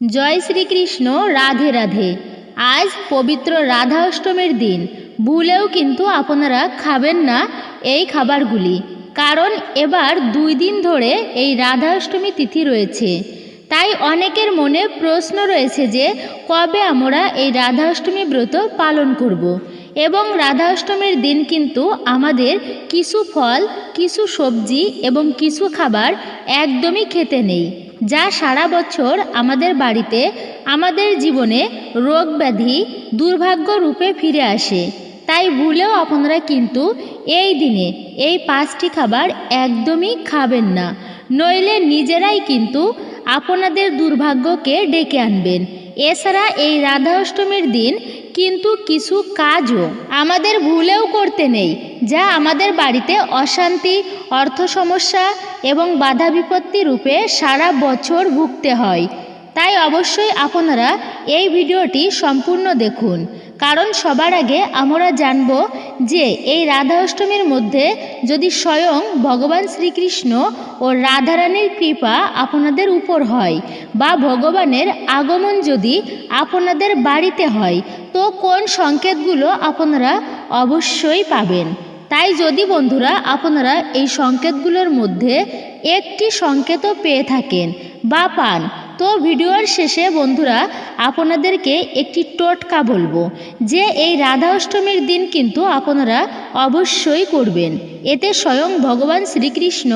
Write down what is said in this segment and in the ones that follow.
জয় শ্রীকৃষ্ণ। রাধে রাধে। আজ পবিত্র রাধা অষ্টমীর দিন। ভুলেও কিন্তু আপনারা খাবেন না এই খাবারগুলি, কারণ এবার 2 দিন ধরে এই রাধা অষ্টমী তিথি রয়েছে। তাই অনেকের মনে প্রশ্ন রয়েছে যে কবে আমরা এই রাধা অষ্টমী ব্রত পালন করব। এবং রাধা অষ্টমীর দিন কিন্তু আমাদের কিছু ফল, কিছু সবজি এবং কিছু খাবার একদমই খেতে নেই, যা সারা বছর আমাদের বাড়িতে, আমাদের জীবনে রোগ ব্যাধি, দুর্ভাগ্য রূপে ফিরে আসে। তাই ভুলেও আপনারা কিন্তু এই দিনে এই 5টি খাবার একদমই খাবেন না, নইলে নিজেরাই কিন্তু আপনাদের দুর্ভাগ্যকে ডেকে আনবেন। এছাড়া এই রাধা অষ্টমীর দিন কিন্তু কিছু কাজও আমাদের ভুলেও করতে নেই, যা আমাদের বাড়িতে অশান্তি, অর্থ সমস্যা এবং বাধা বিপত্তি রূপে সারা বছর ভুগতে হয়। তাই অবশ্যই আপনারা এই ভিডিওটি সম্পূর্ণ দেখুন, কারণ সবার আগে আমরা জানব যে এই রাধা অষ্টমীর মধ্যে যদি স্বয়ং ভগবান শ্রীকৃষ্ণ ও রাধারানীর কৃপা আপনাদের উপর হয় বা ভগবানের আগমন যদি আপনাদের বাড়িতে হয়, তো কোন সংকেতগুলো আপনারা অবশ্যই পাবেন। তাই যদি বন্ধুরা আপনারা এই সংকেতগুলোর মধ্যে একটি সংকেতও পেয়ে থাকেন বা পান, তো ভিডিওর শেষে বন্ধুরা আপনাদেরকে একটি টোটকা বলবো, যে এই রাধা অষ্টমীর দিন কিন্তু আপনারা অবশ্যই করবেন। এতে স্বয়ং ভগবান শ্রীকৃষ্ণ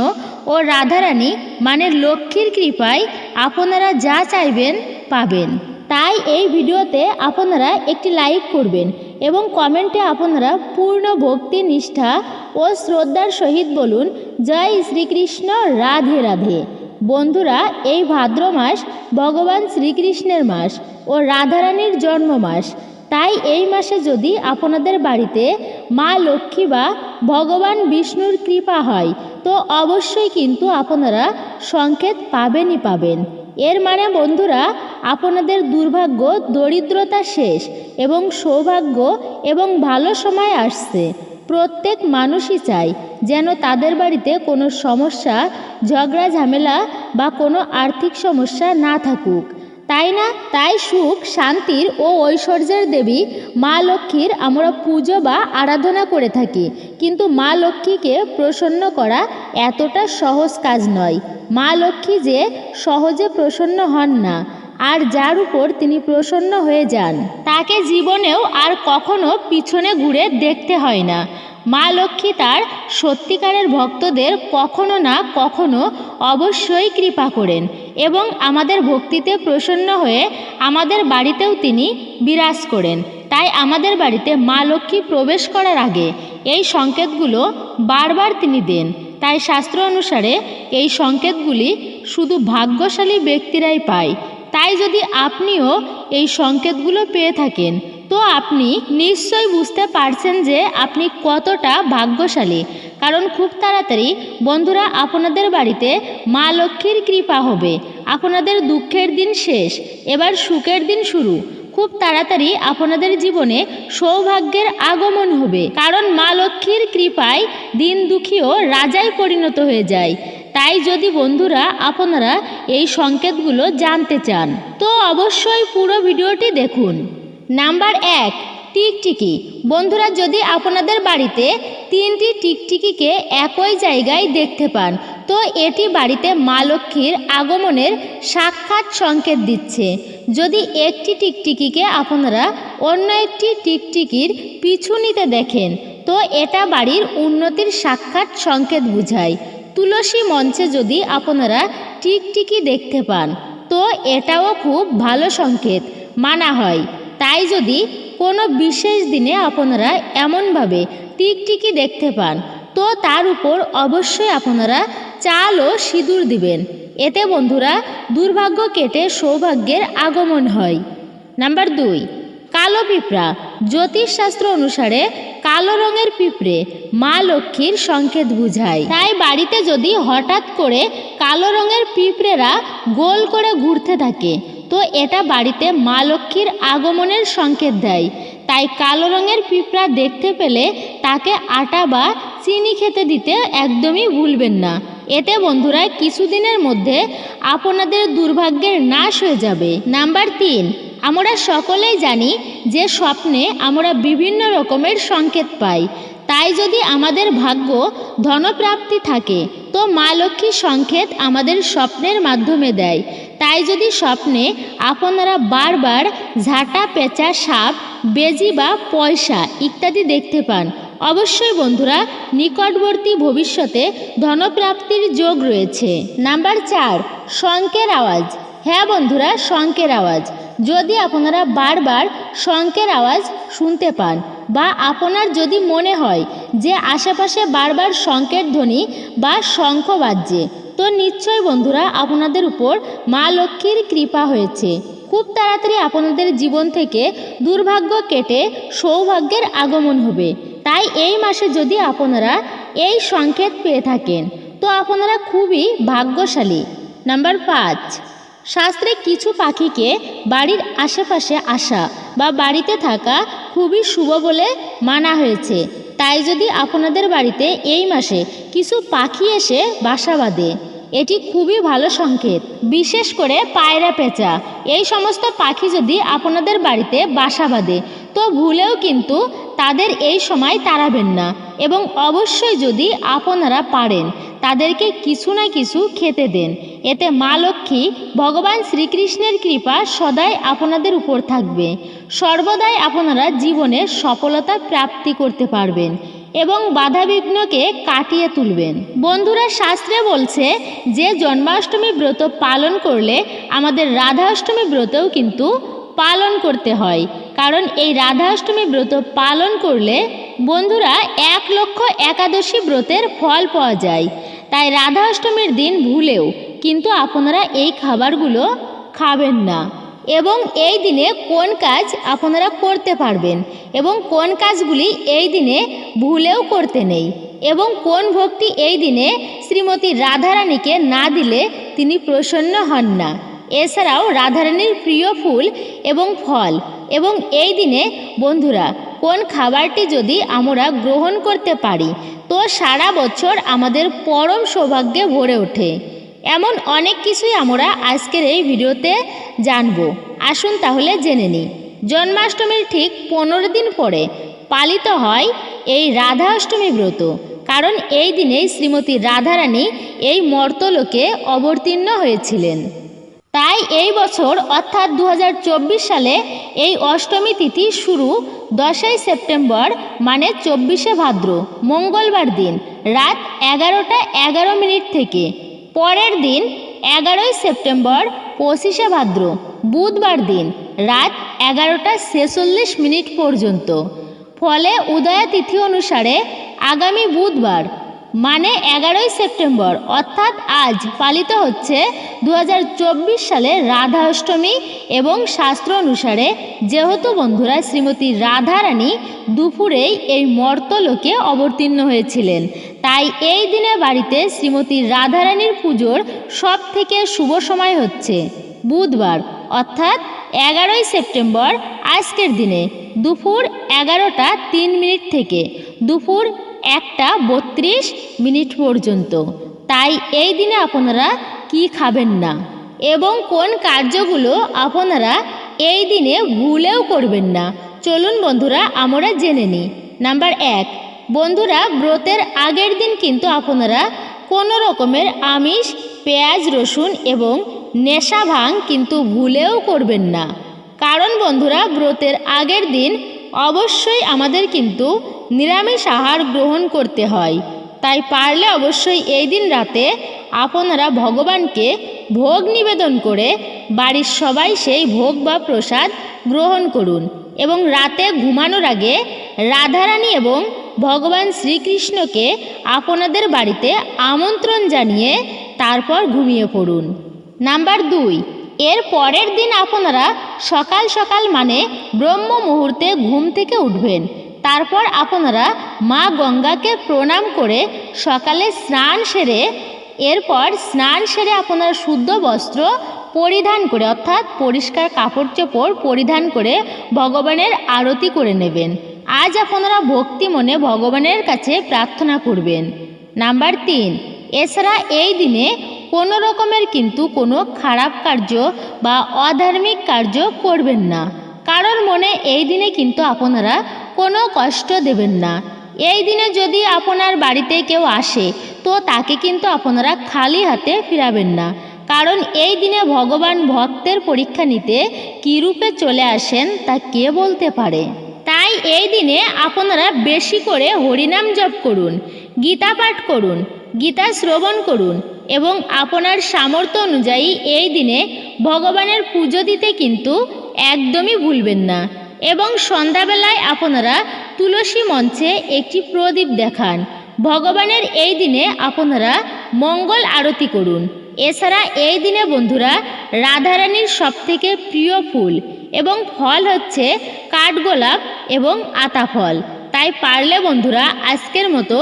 ও রাধারানী মানে লক্ষ্মীর কৃপায় আপনারা যা চাইবেন পাবেন। তাই এই ভিডিওতে আপনারা একটি লাইক করবেন এবং কমেন্টে আপনারা পূর্ণ ভক্তি, নিষ্ঠা ও শ্রদ্ধার সহিত বলুন, জয় শ্রীকৃষ্ণ, রাধে রাধে। বন্ধুরা, এই ভাদ্র মাস ভগবান শ্রীকৃষ্ণের মাস ও রাধারানীর জন্ম মাস। তাই এই মাসে যদি আপনাদের বাড়িতে মা লক্ষ্মী বা ভগবান বিষ্ণুর কৃপা হয়, তো অবশ্যই কিন্তু আপনারা সংকেত পাবেনই পাবেন। এর মানে বন্ধুরা, আপনাদের দুর্ভাগ্য, দরিদ্রতা শেষ এবং সৌভাগ্য এবং ভালো সময় আসছে। প্রত্যেক মানুষই চায় যেন তাদের বাড়িতে কোনো সমস্যা, ঝগড়া ঝামেলা বা কোনো আর্থিক সমস্যা না থাকুক, তাই না? তাই সুখ, শান্তির ও ঐশ্বর্যের দেবী মা লক্ষ্মীর আমরা পুজো বা আরাধনা করে থাকি। কিন্তু মা লক্ষ্মীকে প্রসন্ন করা এতটা সহজ কাজ নয়। মা লক্ষ্মী যে সহজে প্রসন্ন হন না, আর যার উপর তিনি প্রসন্ন হয়ে যান তাকে জীবনেও আর কখনো পিছনে ঘুরে দেখতে হয় না। মা লক্ষ্মী তার সত্যিকারের ভক্তদের কখনো না কখনো অবশ্যই কৃপা করেন এবং আমাদের ভক্তিতে প্রসন্ন হয়ে আমাদের বাড়িতেও তিনি বিরাজ করেন। তাই আমাদের বাড়িতে মা লক্ষ্মী প্রবেশ করার আগে এই সংকেতগুলো বারবার তিনি দেন। তাই শাস্ত্র অনুসারে এই সংকেতগুলি শুধু ভাগ্যশালী ব্যক্তিরাই পায়। তাই যদি আপনিও এই সংকেতগুলো পেয়ে থাকেন, তো আপনি নিশ্চয়ই বুঝতে পারছেন যে আপনি কতটা ভাগ্যশালী। কারণ খুব তাড়াতাড়ি বন্ধুরা আপনাদের বাড়িতে মা লক্ষ্মীর কৃপা হবে। আপনাদের দুঃখের দিন শেষ, এবার সুখের দিন শুরু। খুব তাড়াতাড়ি আপনাদের জীবনে সৌভাগ্যের আগমন হবে, কারণ মা লক্ষ্মীর কৃপায় দিন দুঃখীও রাজায় পরিণত হয়ে যায়। তাই যদি বন্ধুরা আপনারা এই সংকেতগুলো জানতে চান, তো অবশ্যই পুরো ভিডিওটি দেখুন। নাম্বার 1, টিকটিকি। বন্ধুরা, যদি আপনাদের বাড়িতে 3টি টিকটিকিকে একই জায়গায় দেখতে পান, তো এটি বাড়িতে মা লক্ষ্মীর আগমনের সাক্ষাৎ সংকেত দিচ্ছে। যদি একটি টিকটিকিকে আপনারা অন্য একটি টিকটিকির পিছু নিতে দেখেন, তো এটা বাড়ির উন্নতির সাক্ষাৎ সংকেত বোঝায়। তুলসী মঞ্চে যদি আপনারা টিকটিকি দেখতে পান, তো এটাও খুব ভালো সংকেত মানা হয়। তাই যদি কোনো বিশেষ দিনে আপনারা এমনভাবে টিকটিকি দেখতে পান, তো তার উপর অবশ্যই আপনারা চাল ও সিঁদুর দিবেন। এতে বন্ধুরা দুর্ভাগ্য কেটে সৌভাগ্যের আগমন হয়। নাম্বার 2, কালো পিঁপড়া। জ্যোতিষশাস্ত্র অনুসারে কালো রঙের পিঁপড়ে মা লক্ষ্মীর সংকেত বোঝায়। তাই বাড়িতে যদি হঠাৎ করে কালো রঙের পিঁপড়েরা গোল করে ঘুরতে থাকে, তো এটা বাড়িতে মা লক্ষ্মীর আগমনের সংকেত দেয়। তাই কালো রঙের পিঁপড়া দেখতে পেলে তাকে আটা বা চিনি খেতে দিতে একদমই ভুলবেন না। এতে বন্ধুরা কিছুদিনের মধ্যে আপনাদের দুর্ভাগ্যের নাশ হয়ে যাবে। নাম্বার 3, আমরা সকলেই জানি যে স্বপ্নে আমরা বিভিন্ন রকমের সংকেত পাই। তাই যদি আমাদের ভাগ্য ধনপ্রাপ্তি থাকে তো মা লক্ষ্মী সংকেত আমাদের স্বপ্নের মাধ্যমে দেয়। তাই যদি স্বপ্নে আপনারা বারবার ঝাঁটা, পেঁচা, সাপ, বেজি বা পয়সা ইত্যাদি দেখতে পান, অবশ্যই বন্ধুরা নিকটবর্তী ভবিষ্যতে ধনপ্রাপ্তির যোগ রয়েছে। নাম্বার 4, শঙ্খের আওয়াজ। হ্যাঁ বন্ধুরা, শঙ্খের আওয়াজ। যদি আপনারা বারবার শঙ্খের আওয়াজ শুনতে পান বা আপনার যদি মনে হয় যে আশেপাশে বারবার শঙ্খের ধ্বনি বা শঙ্খ বাজছে, তো নিশ্চয় বন্ধুরা আপনাদের উপর মা লক্ষ্মীর কৃপা হয়েছে। খুব তাড়াতাড়ি আপনাদের জীবন থেকে দুর্ভাগ্য কেটে সৌভাগ্যের আগমন হবে। তাই এই মাসে যদি আপনারা এই সংকেত পেয়ে থাকেন তো আপনারা খুবই ভাগ্যশালী। নাম্বার 5, শাস্ত্রে কিছু পাখিকে বাড়ির আশেপাশে আসা বা বাড়িতে থাকা খুবই শুভ বলে মানা হয়েছে। তাই যদি আপনাদের বাড়িতে এই মাসে কিছু পাখি এসে বাসা বাঁধে, এটি খুবই ভালো সংকেত। বিশেষ করে পায়রা, পেঁচা এই সমস্ত পাখি যদি আপনাদের বাড়িতে বাসা বাঁধে তো ভুলেও কিন্তু তাদের এই সময় তাড়াবেন না, এবং অবশ্যই যদি আপনারা পারেন তাদেরকে কিছু না কিছু খেতে দেন। এতে মা লক্ষ্মী ভগবান শ্রীকৃষ্ণের কৃপা সদাই আপনাদের উপর থাকবে। সর্বদাই আপনারা জীবনে সফলতা প্রাপ্তি করতে পারবেন এবং বাধাবিঘ্নকে কাটিয়ে তুলবেন। বন্ধুরা, শাস্ত্রে বলছে যে জন্মাষ্টমী ব্রত পালন করলে আমাদের রাধা অষ্টমী ব্রতও কিন্তু পালন করতে হয়। কারণ এই রাধা অষ্টমী ব্রত পালন করলে বন্ধুরা 1,00,000 একাদশী ব্রতের ফল পাওয়া যায়। তাই রাধা অষ্টমীর দিন ভুলেও কিন্তু আপনারা এই খাবারগুলো খাবেন না। এবং এই দিনে কোন কাজ আপনারা করতে পারবেন এবং কোন কাজগুলি এই দিনে ভুলেও করতে নেই, এবং কোন ভক্তি এই দিনে শ্রীমতী রাধারানীকে না দিলে তিনি প্রসন্ন হন না। এছাড়াও রাধারানীর প্রিয় ফুল এবং ফল, এবং এই দিনে বন্ধুরা কোন খাবারটি যদি আমরা গ্রহণ করতে পারি তো সারা বছর আমাদের পরম সৌভাগ্যে ভরে ওঠে। এমন অনেক কিছুই আমরা আজকের এই ভিডিওতে জানব। আসুন তাহলে জেনে নিই। জন্মাষ্টমীর ঠিক 15 দিন পরে পালিত হয় এই রাধা অষ্টমী ব্রত। কারণ এই দিনেই শ্রীমতী রাধারানী এই মর্তলোকে অবতীর্ণ হয়েছিলেন। তাই এই বছর অর্থাৎ 2024 সালে এই অষ্টমী তিথি শুরু 10ই সেপ্টেম্বর মানে 24শে ভাদ্র মঙ্গলবার দিন রাত 11টা 11 মিনিট থেকে। পরের দিন 11ই সেপ্টেম্বর 25শে ভাদ্র বুধবার দিন রাত 11টা 46 মিনিট পর্যন্ত। ফলে উদয়া তিথি অনুসারে আগামী বুধবার মানে 11ই সেপ্টেম্বর অর্থাৎ আজ পালিত হচ্ছে 2024 সালে রাধা অষ্টমী। এবং শাস্ত্র অনুসারে যেহেতু বন্ধুরা শ্রীমতী রাধারানী দুপুরেই এই মর্তলোকে অবতীর্ণ হয়েছিলেন, তাই এই দিনে বাড়িতে শ্রীমতী রাধারানীর পুজোর সব থেকে শুভ সময় হচ্ছে বুধবার অর্থাৎ 11ই সেপ্টেম্বর আজকের দিনে দুপুর 11টা 3 মিনিট থেকে দুপুর 1টা 32 মিনিট পর্যন্ত। তাই এই দিনে আপনারা কি খাবেন না এবং কোন কার্যগুলো আপনারা এই দিনে ভুলেও করবেন না, চলুন বন্ধুরা আমরা জেনে নিই। নাম্বার 1, বন্ধুরা ব্রতের আগের দিন কিন্তু আপনারা কোনো রকমের আমিষ, পেঁয়াজ, রসুন এবং নেশা ভাং কিন্তু ভুলেও করবেন না। কারণ বন্ধুরা ব্রতের আগের দিন অবশ্যই আমাদের কিন্তু নিরামিষ আহার গ্রহণ করতে হয়। তাই পারলে অবশ্যই এই দিন রাতে আপনারা ভগবানকে ভোগ নিবেদন করে বাড়ির সবাই সেই ভোগ বা প্রসাদ গ্রহণ করুন এবং রাতে ঘুমানোর আগে রাধারানী এবং ভগবান শ্রীকৃষ্ণকে আপনাদের বাড়িতে আমন্ত্রণ জানিয়ে তারপর ঘুমিয়ে পড়ুন। নাম্বার 2, এর পরের দিন আপনারা সকাল সকাল মানে ব্রহ্ম মুহূর্তে ঘুম থেকে উঠবেন। তারপর আপনারা মা গঙ্গাকে প্রণাম করে সকালে স্নান সেরে স্নান সেরে আপনারা শুদ্ধ বস্ত্র পরিধান করে অর্থাৎ পরিষ্কার কাপড় চোপড় পরিধান করে ভগবানের আরতি করে নেবেন। আজ আপনারা ভক্তি মনে ভগবানের কাছে প্রার্থনা করবেন। নাম্বার 3, এছাড়া এই দিনে কোনো রকমের কিন্তু কোনো খারাপ কার্য বা অধার্মিক কার্য করবেন না। কারণ মনে এই দিনে কিন্তু আপনারা কোনো কষ্ট দেবেন না। এই দিনে যদি আপনার বাড়িতে কেউ আসে তো তাকে কিন্তু আপনারা খালি হাতে ফিরাবেন না। কারণ এই দিনে ভগবান ভক্তের পরীক্ষা নিতে কী রূপে চলে আসেন তা কে বলতে পারে। তাই এই দিনে আপনারা বেশি করে হরিনাম জপ করুন, গীতা পাঠ করুন, গীতা শ্রবণ করুন এবং আপনার সামর্থ্য অনুযায়ী এই দিনে ভগবানের পুজো দিতে কিন্তু একদমই ভুলবেন না। এবং সন্ধ্যাবেলায় আপনারা তুলসী মঞ্চে একটি প্রদীপ দেখান। ভগবানের এই দিনে আপনারা মঙ্গল আরতি করুন। এছাড়া এই দিনে বন্ধুরা রাধারানীর সবথেকে প্রিয় ফুল এবং ফল হচ্ছে কাঠগোলাপ এবং আতাফল। তাই পারলে বন্ধুরা আজকের মতো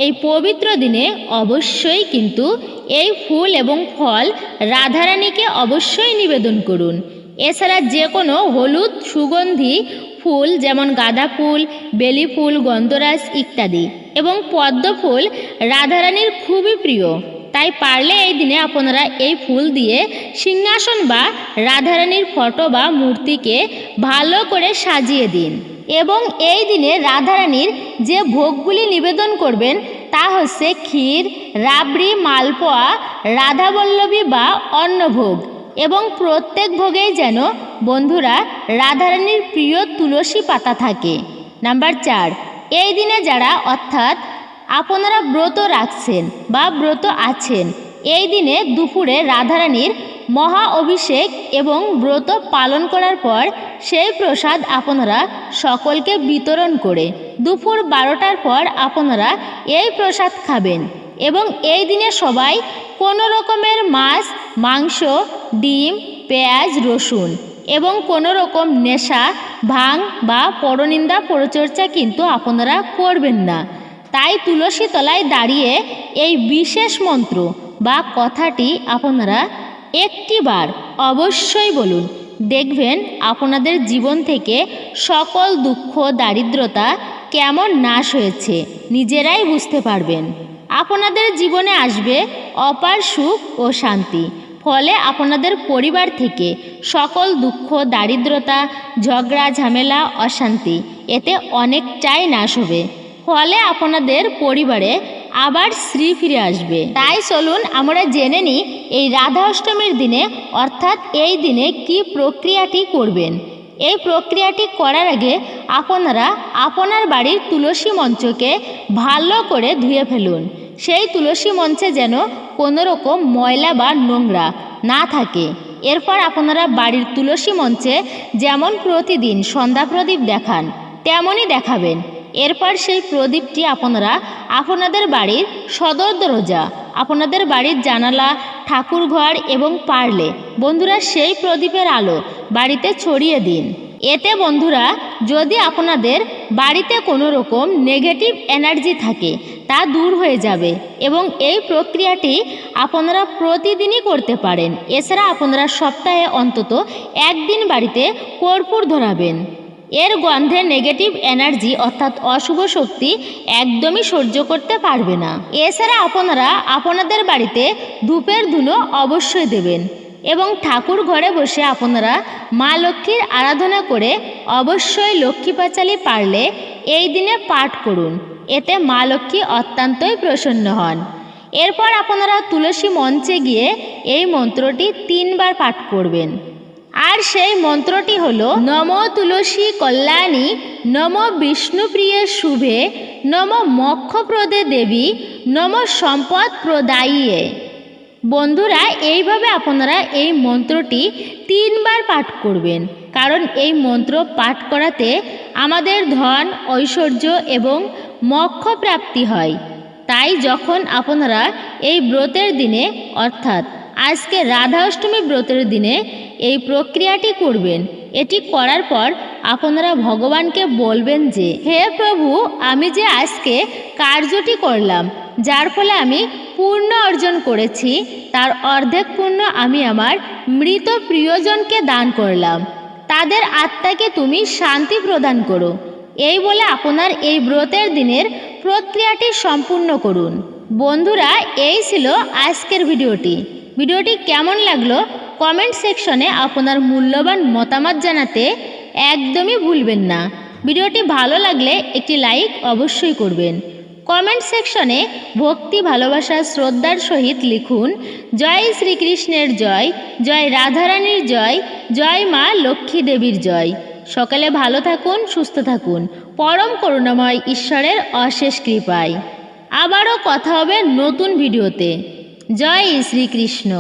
এই পবিত্র দিনে অবশ্যই কিন্তু এই ফুল এবং ফল রাধারানীকে অবশ্যই নিবেদন করুন। এছাড়া যে কোনো হলুদ সুগন্ধি ফুল যেমন গাঁদা ফুল, বেলি ফুল, গন্ধরাজ ইত্যাদি এবং পদ্ম ফুল রাধারানীর খুবই প্রিয়। তাই পারলে এই দিনে আপনারা এই ফুল দিয়ে সিংহাসন বা রাধারানীর ফটো বা মূর্তিকে ভালো করে সাজিয়ে দিন। এবং এই দিনে রাধারানীর যে ভোগগুলি নিবেদন করবেন তা হচ্ছে ক্ষীর, রাবড়ি, মালপোয়া, রাধাবল্লভী বা অন্নভোগ। এবং প্রত্যেক ভোগেই যেন বন্ধুরা রাধারানীর প্রিয় তুলসী পাতা থাকে। নাম্বার 4, এই দিনে যারা অর্থাৎ আপনারা ব্রত রাখছেন বা ব্রত আছেন, এই দিনে দুপুরে রাধারানীর মহা অভিষেক এবং ব্রত পালন করার পর সেই প্রসাদ আপনারা সকলকে বিতরণ করে দুপুর 12টার পর আপনারা এই প্রসাদ খাবেন। এবং এই দিনে সবাই কোনো রকমের মাছ, মাংস, ডিম, পেঁয়াজ, রসুন এবং কোনো রকম নেশা, ভাং বা পরনিন্দা পরচর্চা কিন্তু আপনারা করবেন না। তাই তুলসী তলায় দাঁড়িয়ে এই বিশেষ মন্ত্র বা কথাটি আপনারা একটিবার অবশ্যই বলুন। দেখবেন আপনাদের জীবন থেকে সকল দুঃখ দারিদ্রতা কেমন নাশ হয়েছে নিজেরাই বুঝতে পারবেন। আপনাদের জীবনে আসবে অপার সুখ ও শান্তি। ফলে আপনাদের পরিবার থেকে সকল দুঃখ দারিদ্রতা, ঝগড়া ঝামেলা, অশান্তি এতে অনেকটাই নাশ হবে। ফলে আপনাদের পরিবারে আবার শ্রী ফিরে আসবে। তাই চলুন আমরা জেনে নিই এই রাধা অষ্টমীর দিনে অর্থাৎ এই দিনে কি প্রক্রিয়াটি করবেন। এই প্রক্রিয়াটি করার আগে আপনারা আপনার বাড়ির তুলসী মঞ্চকে ভালো করে ধুয়ে ফেলুন। সেই তুলসী মঞ্চে যেন কোনো রকম ময়লা বা নোংরা না থাকে। এরপর আপনারা বাড়ির তুলসী মঞ্চে যেমন প্রতিদিন সন্ধ্যা প্রদীপ দেখান তেমনই দেখাবেন। এরপর সেই প্রদীপটি আপনারা আপনাদের বাড়ির সদর দরজা, আপনাদের বাড়ির জানালা, ঠাকুরঘর এবং পারলে বন্ধুরা সেই প্রদীপের আলো বাড়িতে ছড়িয়ে দিন। এতে বন্ধুরা যদি আপনাদের বাড়িতে কোনো রকম নেগেটিভ এনার্জি থাকে তা দূর হয়ে যাবে। এবং এই প্রক্রিয়াটি আপনারা প্রতিদিনই করতে পারেন। এছাড়া আপনারা সপ্তাহে অন্তত একদিন বাড়িতে কর্পূর ধরাবেন। এর গন্ধে নেগেটিভ এনার্জি অর্থাৎ অশুভ শক্তি একদমই সহ্য করতে পারবে না। এছাড়া আপনারা আপনাদের বাড়িতে ধূপের ধুনো অবশ্যই দেবেন। এবং ঠাকুর ঘরে বসে আপনারা মা লক্ষ্মীর আরাধনা করে অবশ্যই লক্ষ্মী পাঁচালী পারলে এই দিনে পাঠ করুন। এতে মা লক্ষ্মী অত্যন্তই প্রসন্ন হন। এরপর আপনারা তুলসী মঞ্চে গিয়ে এই মন্ত্রটি 3 বার পাঠ করবেন। আর সেই মন্ত্রটি হলো নম তুলসী কল্যাণী, নম বিষ্ণুপ্রিয়ে শুভে, নম মোক্ষপ্রদে দেবী, নম সম্পদ প্রদায়িয়ে। বন্ধুরা এইভাবে আপনারা এই মন্ত্রটি 3 বার পাঠ করবেন। কারণ এই মন্ত্র পাঠ করাতে আমাদের ধন, ঐশ্বর্য এবং মোক্ষ প্রাপ্তি হয়। তাই যখন আপনারা এই ব্রতের দিনে অর্থাৎ আজকে রাধা অষ্টমী ব্রতের দিনে এই প্রক্রিয়াটি করবেন, এটি করার পর আপনারা ভগবানকে বলবেন যে হে প্রভু, আমি যে আজকে কার্যটি করলাম যার ফলে আমি পূর্ণ অর্জন করেছি, তার অর্ধেক পূর্ণ আমি আমার মৃত প্রিয়জনকে দান করলাম। তাদের আত্মাকে তুমি শান্তি প্রদান করো। এই বলে আপনার এই ব্রতের দিনের প্রক্রিয়াটি সম্পূর্ণ করুন। বন্ধুরা, এই ছিল আজকের ভিডিওটি কেমন লাগলো কমেন্ট সেকশনে আপনার মূল্যবান মতামত জানাতে একদমই ভুলবেন না। ভিডিওটি ভালো লাগলে একটি লাইক অবশ্যই করবেন। কমেন্ট সেকশনে ভক্তি ভালোবাসা শ্রদ্ধার সহিত লিখুন জয় শ্রীকৃষ্ণের জয়, জয় রাধারানীর জয়, জয় মা লক্ষ্মী দেবীর জয়। সকালে ভালো থাকুন, সুস্থ থাকুন, পরম করুণাময় ঈশ্বরের অশেষ কৃপায়। আবারও কথা হবে নতুন ভিডিওতে। জয় শ্রীকৃষ্ণ।